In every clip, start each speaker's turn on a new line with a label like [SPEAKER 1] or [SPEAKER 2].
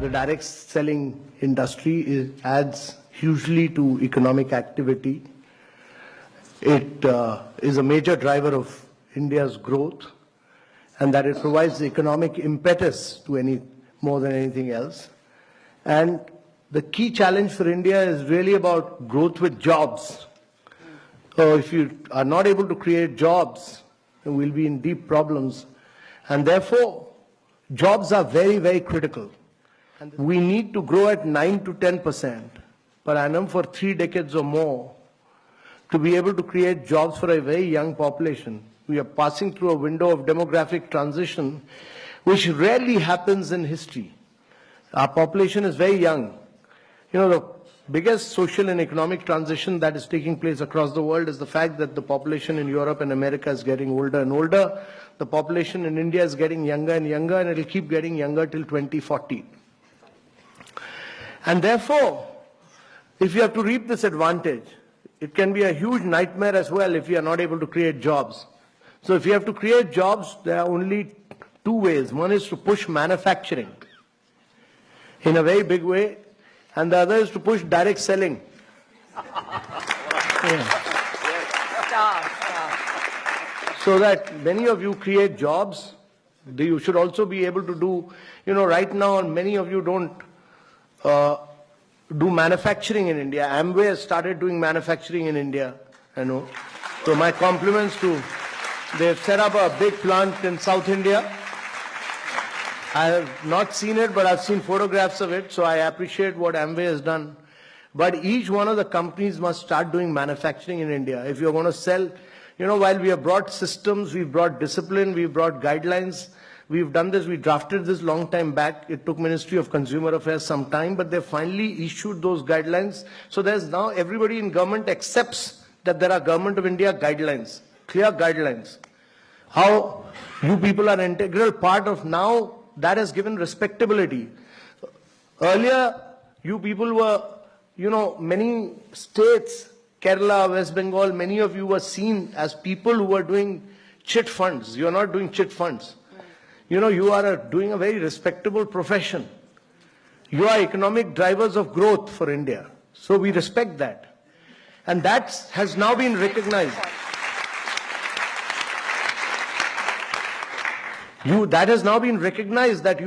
[SPEAKER 1] the direct selling industry adds hugely to economic activity. It is a major driver of India's growth, and that it provides the economic impetus to more than anything else. And the key challenge for India is really about growth with jobs. So if you are not able to create jobs, then we'll be in deep problems. And therefore, jobs are very, very critical. And we need to grow at 9 to 10% per annum for 3 decades or more to be able to create jobs for a very young population. We are passing through a window of demographic transition which rarely happens in history. Our population is very young. You know, the biggest social and economic transition that is taking place across the world is the fact that the population in Europe and America is getting older and older. The population in India is getting younger and younger, and it will keep getting younger till 2040. And therefore, if you have to reap this advantage, it can be a huge nightmare as well if you are not able to create jobs. So if you have to create jobs, there are only 2 ways. One is to push manufacturing in a very big way, and the other is to push direct selling. So that many of you create jobs, you should also be able to do, right now many of you don't do manufacturing in India. Amway has started doing manufacturing in India, I know. So my compliments to, they've set up a big plant in South India. I have not seen it, but I've seen photographs of it, so I appreciate what Amway has done. But each one of the companies must start doing manufacturing in India. If you're going to sell, while we have brought systems, we've brought discipline, we've brought guidelines, we've done this, we drafted this long time back. It took Ministry of Consumer Affairs some time, but they finally issued those guidelines. So there's now everybody in government accepts that there are Government of India guidelines, clear guidelines. How you people are an integral part of now, that has given respectability. Earlier, you people were, many states, Kerala, West Bengal, many of you were seen as people who were doing chit funds. You are not doing chit funds. You are doing a very respectable profession. You are economic drivers of growth for India. So we respect that. And that has now been recognized. That has now been recognized that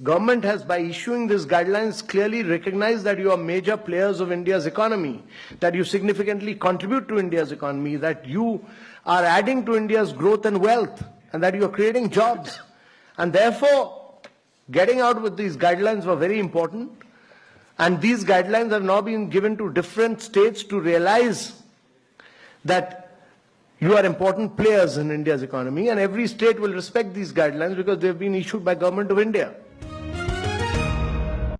[SPEAKER 1] government has, by issuing these guidelines, clearly recognized that you are major players of India's economy, that you significantly contribute to India's economy, that you are adding to India's growth and wealth, and that you are creating jobs. And therefore, getting out with these guidelines were very important. And these guidelines have now been given to different states to realize that you are important players in India's economy, and every state will respect these guidelines because they have been issued by Government of India.